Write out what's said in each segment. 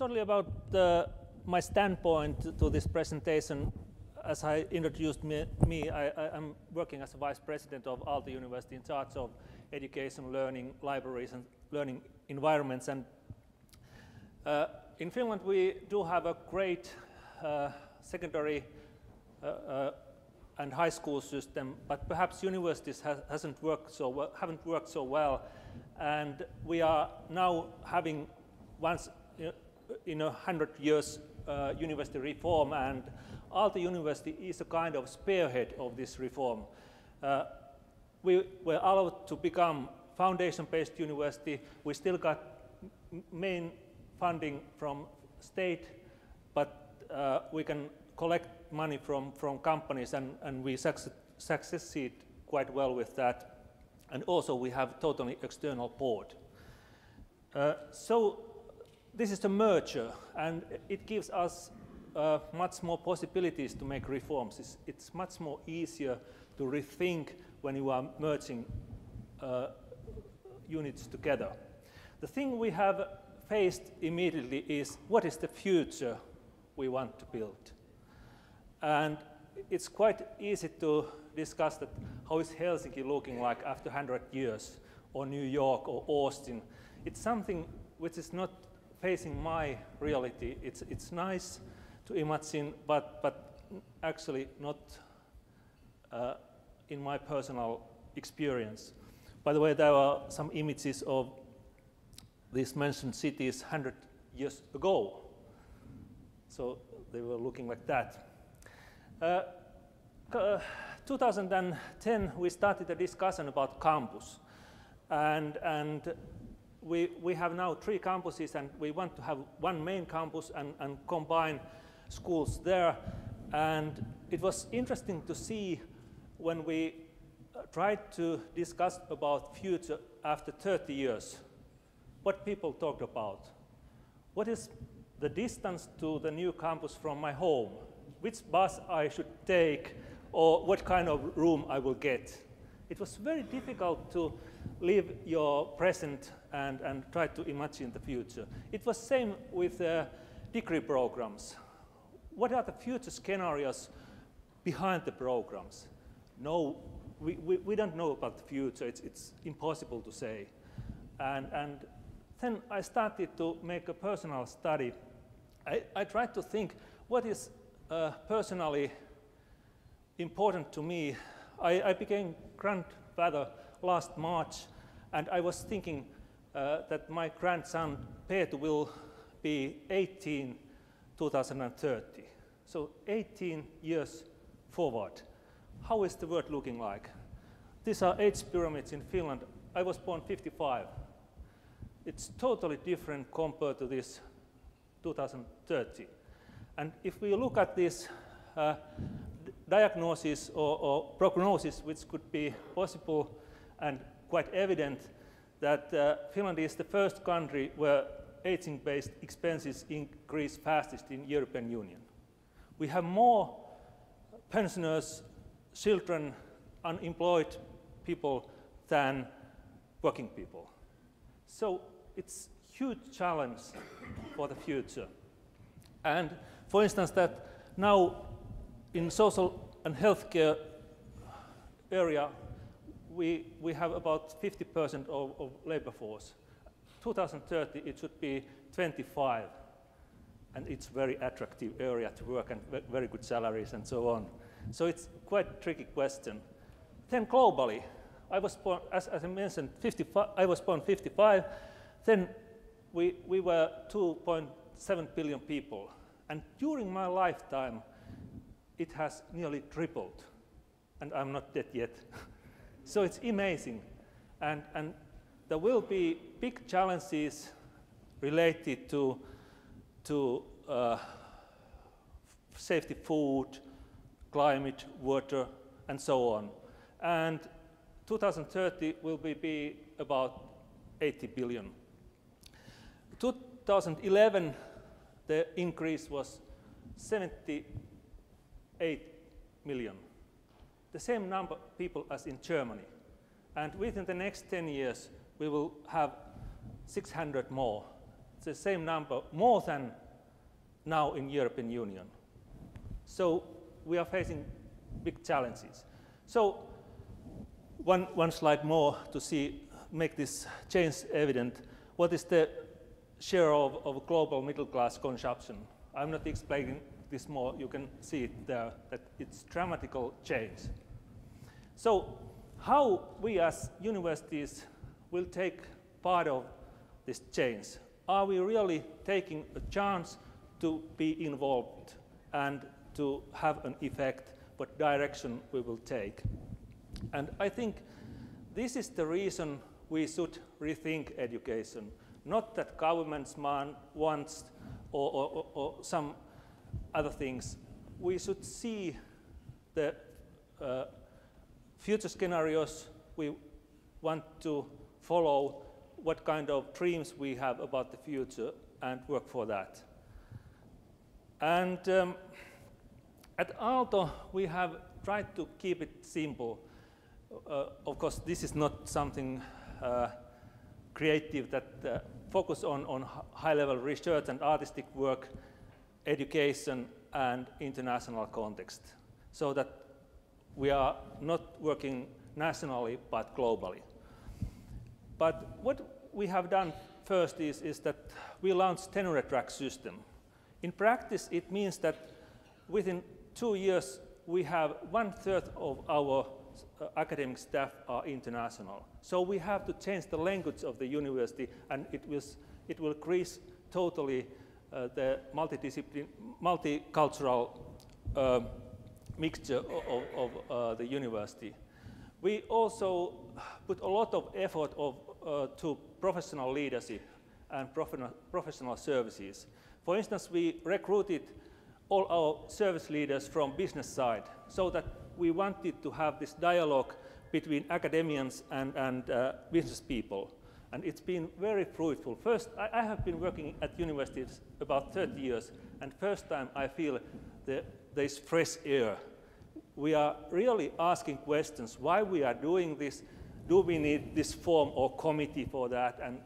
Shortly about my standpoint to this presentation. As I introduced I'm working as a vice president of Aalto University in charge of education, learning, libraries and learning environments. And in Finland we do have a great secondary and high school system, but perhaps universities haven't worked so well. And we are now having once in 100 years university reform, and Aalto University is a kind of spearhead of this reform. We were allowed to become foundation-based university. We still got main funding from state, but we can collect money from companies, and we succeed quite well with that. And also we have totally external board. So this is a merger, and it gives us much more possibilities to make reforms. It's much more easier to rethink when you are merging units together. The thing we have faced immediately is what is the future we want to build. And it's quite easy to discuss that how is Helsinki looking like after 100 years, or New York or Austin. It's something which is not facing my reality. It's nice to imagine, but actually not in my personal experience. By the way, there are some images of these mentioned cities 100 years ago. So they were looking like that. 2010 we started a discussion about campus, and we have now 3 campuses, and we want to have one main campus and combine schools there. And it was interesting to see when we tried to discuss about future after 30 years, what people talked about. What is the distance to the new campus from my home? Which bus I should take, or what kind of room I will get? It was very difficult to live your present and try to imagine the future. It was same with degree programs. What are the future scenarios behind the programs? No, we don't know about the future. It's impossible to say. And then I started to make a personal study. I tried to think what is personally important to me. I became grandfather last March, and I was thinking that my grandson Peter will be 18 2030. So 18 years forward. How is the world looking like? These are age pyramids in Finland. I was born 55. It's totally different compared to this 2030. And if we look at this diagnosis or prognosis, which could be possible and quite evident, that Finland is the first country where aging-based expenses increase fastest in European Union. We have more pensioners, children, unemployed people than working people. So it's a huge challenge for the future. And for instance, that now in social and healthcare area, we have about 50% of labor force. 2030 it should be 25, and it's a very attractive area to work and very good salaries and so on. So it's quite a tricky question. Then globally, I was born, as I mentioned, I was born 55. Then we were 2.7 billion people, and during my lifetime it has nearly tripled, and I'm not dead yet. So it's amazing, and there will be big challenges related to safety, food, climate, water, and so on. And 2030 will be about 80 billion. 2011, the increase was 78 million. The same number of people as in Germany. And within the next 10 years, we will have 600 more. the same number, more than now in European Union. So we are facing big challenges. So one slide more to make this change evident. What is the share of global middle class consumption? I'm not explaining this more, you can see it there, that it's dramatical change. So how we as universities will take part of this change? Are we really taking a chance to be involved and to have an effect, what direction we will take? And I think this is the reason we should rethink education. Not that governments wants or some other things. We should see the future scenarios we want to follow, what kind of dreams we have about the future, and work for that. And at Aalto, we have tried to keep it simple. Of course, this is not something creative that focus on high-level research and artistic work, education, and international context, so that we are not working nationally but globally. But what we have done first is that we launched tenure track system. In practice, it means that within 2 years, we have 1/3 of our academic staff are international. So we have to change the language of the university, and it will increase totally the multicultural mixture of the university. We also put a lot of effort to professional leadership and professional services. For instance, we recruited all our service leaders from business side, so that we wanted to have this dialogue between academians and business people. And it's been very fruitful. First, I have been working at universities about 30 years, and first time I feel there's fresh air. We are really asking questions, why we are doing this, do we need this form or committee for that, and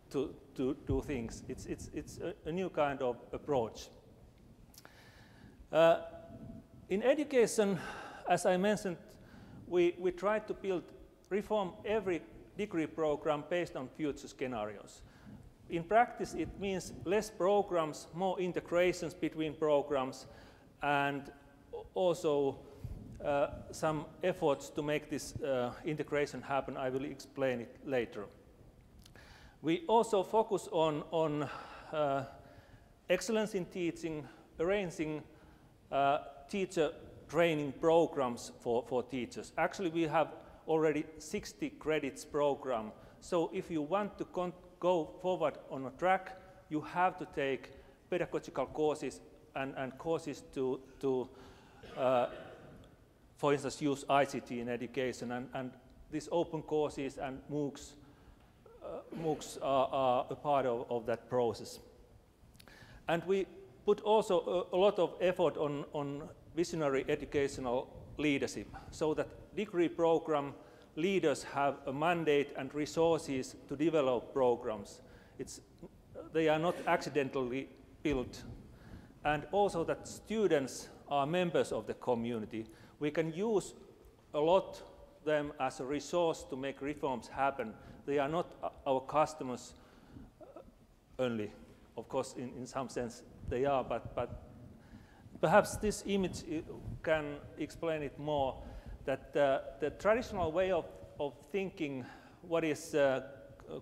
to do things. It's a new kind of approach. In education, as I mentioned, we try to reform every degree program based on future scenarios. In practice, it means less programs, more integrations between programs, and also some efforts to make this integration happen. I will explain it later. We also focus on excellence in teaching, arranging teacher training programs for teachers. Actually, we have already 60 credits program. So if you want to go forward on a track, you have to take pedagogical courses and courses to for instance, use ICT in education. And these open courses and MOOCs are a part of that process. And we put also a lot of effort on visionary educational leadership, so that degree program leaders have a mandate and resources to develop programs. They are not accidentally built. And also that students are members of the community. We can use a lot of them as a resource to make reforms happen. They are not our customers only. Of course, in some sense they are, but perhaps this image can explain it more, that the traditional way of thinking what is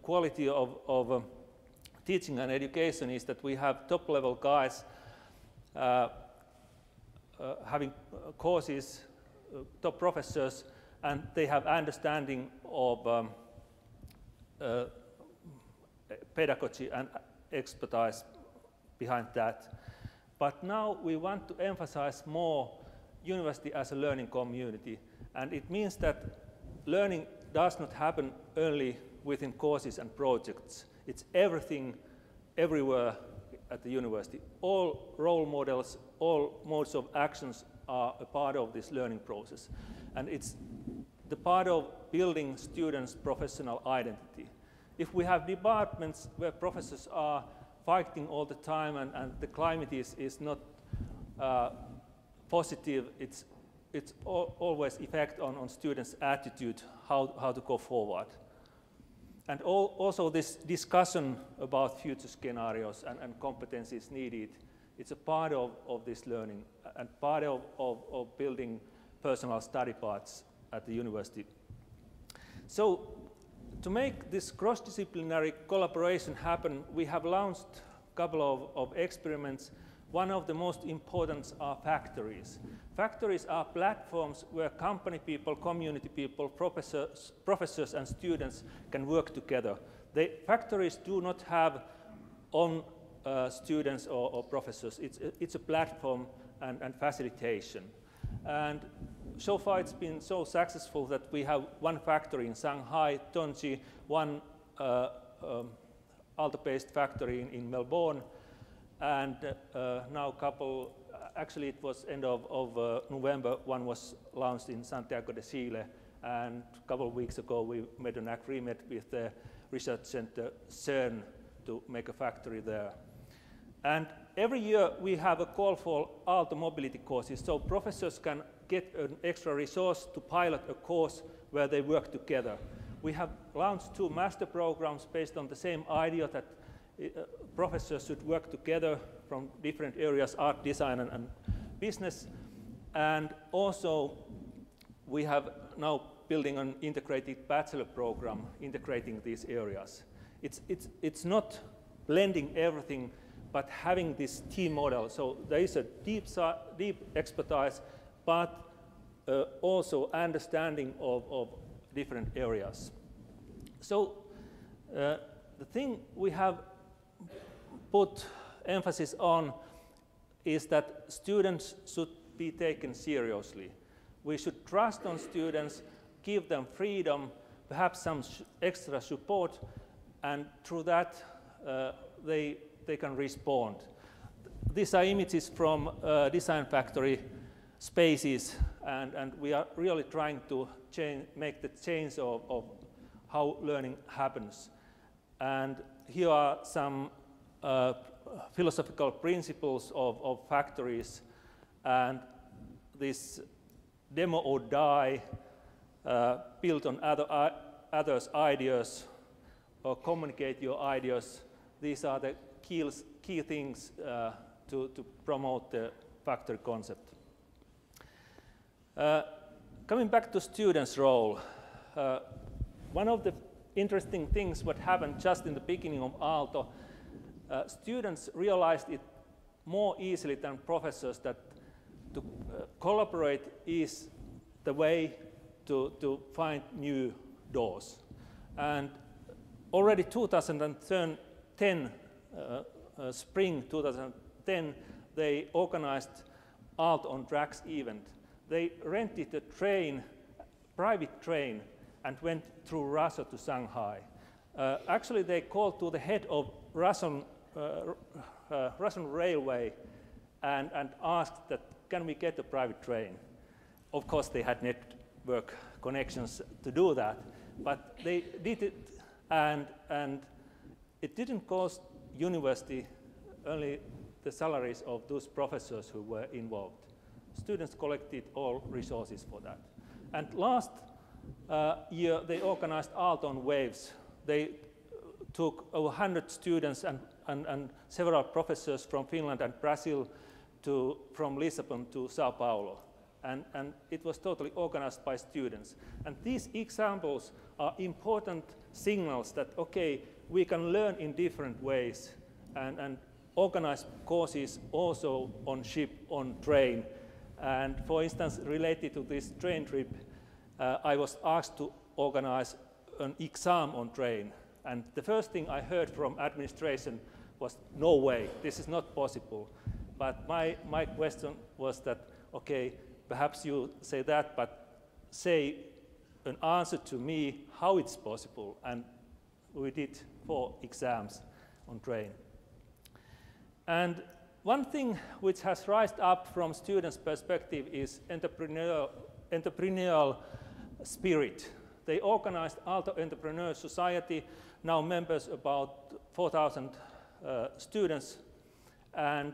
quality of teaching and education is that we have top-level guys having courses, top professors, and they have understanding of pedagogy and expertise behind that. But now we want to emphasize more university as a learning community, and it means that learning does not happen only within courses and projects. It's everything, everywhere at the university. All role models, all modes of actions are a part of this learning process. And it's the part of building students' professional identity. if we have departments where professors are fighting all the time and the climate is not positive, it's always effect on students' attitude, how to go forward. And also this discussion about future scenarios and competencies needed, it's a part of this learning and part of building personal study paths at the university. So to make this cross-disciplinary collaboration happen, we have launched a couple of experiments. One of the most important are factories. Factories are platforms where company people, community people, professors and students can work together. Factories do not have own students or professors. It's a platform and facilitation. And so far it's been so successful that we have one factory in Shanghai, Tongji, one Aalto-based factory in Melbourne, and now a couple, actually it was end of November, one was launched in Santiago de Chile, and a couple of weeks ago we made an agreement with the research center CERN to make a factory there. And every year we have a call for Aalto mobility courses, so professors can get an extra resource to pilot a course where they work together. We have launched 2 master programs based on the same idea that professors should work together from different areas, art, design, and business. And also we have now building an integrated bachelor program integrating these areas. It's not blending everything, but having this team model. So there is a deep expertise, but also understanding of different areas. So the thing we have put emphasis on is that students should be taken seriously. We should trust on students, give them freedom, perhaps some extra support, and through that they can respond. These are images from Design Factory spaces, and we are really trying to make the change of how learning happens. And here are some philosophical principles of factories, and this demo or die, build on others' ideas, or communicate your ideas. These are the key things to promote the factory concept. Coming back to students' role, one of the interesting things what happened just in the beginning of Aalto, students realized it more easily than professors that to collaborate is the way to find new doors. And already 2010, spring 2010, they organized Aalto on Tracks event. They rented a train, private train, and went through Russia to Shanghai. Actually, they called to the head of Russian railway and asked that, can we get a private train? Of course, they had network connections to do that, but they did it, and it didn't cost university only the salaries of those professors who were involved. Students collected all resources for that. And last year, they organized Aalto on Waves. They took over 100 students and several professors from Finland and Brazil from Lisbon to Sao Paulo. And it was totally organized by students. And these examples are important signals that, okay, we can learn in different ways and organize courses also on ship, on train. And for instance, related to this train trip, I was asked to organize an exam on train. And the first thing I heard from administration was, no way, this is not possible. But my question was that, okay, perhaps you say that, but say an answer to me how it's possible. And we did 4 exams on train. And one thing which has risen up from students' perspective is entrepreneurial spirit. They organized Aalto Entrepreneurial Society, now members about 4,000 students, and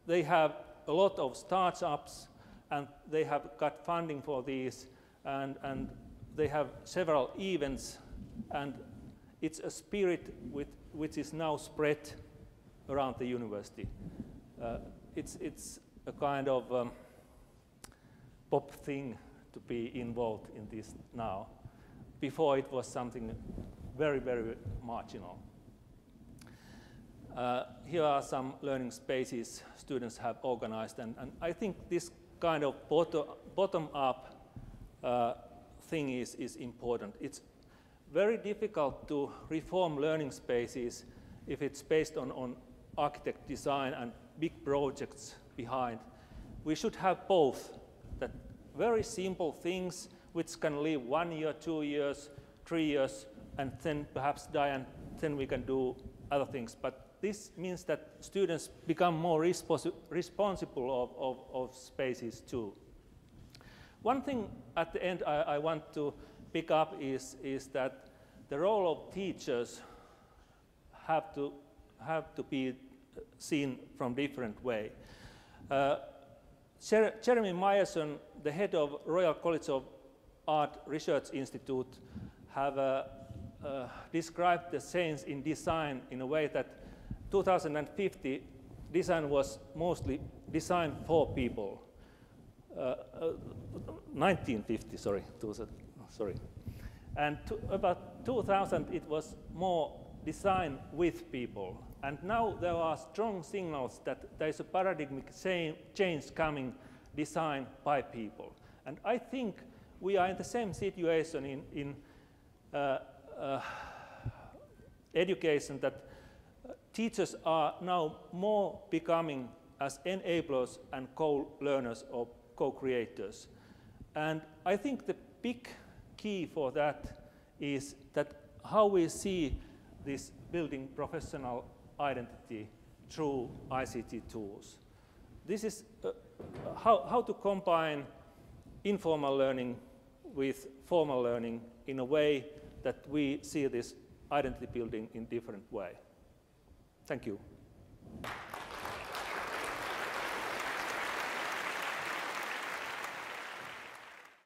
they have a lot of startups, and they have got funding for these, and they have several events, and it's a spirit which is now spread around the university. It's a kind of pop thing to be involved in this now. Before it was something very, very marginal. Here are some learning spaces students have organized, and I think this kind of bottom-up thing is important. It's very difficult to reform learning spaces if it's based on architect design and big projects behind. We should have both, that very simple things which can live 1 year, 2 years, 3 years, and then perhaps die, and then we can do other things. But this means that students become more responsible of spaces too. One thing at the end I want to pick up is that the role of teachers have to be seen from different way. Jeremy Myerson, the head of Royal College of Art Research Institute, have described the change in design in a way that 2050 design was mostly designed for people. 1950, sorry. And about 2000 it was more design with people. And now there are strong signals that there is a paradigm change coming, design by people. And I think we are in the same situation in education, that teachers are now more becoming as enablers and co-learners or co-creators. And I think the big key for that is that how we see this building professional identity through ICT tools. This is how to combine informal learning with formal learning in a way that we see this identity building in different way. Thank you.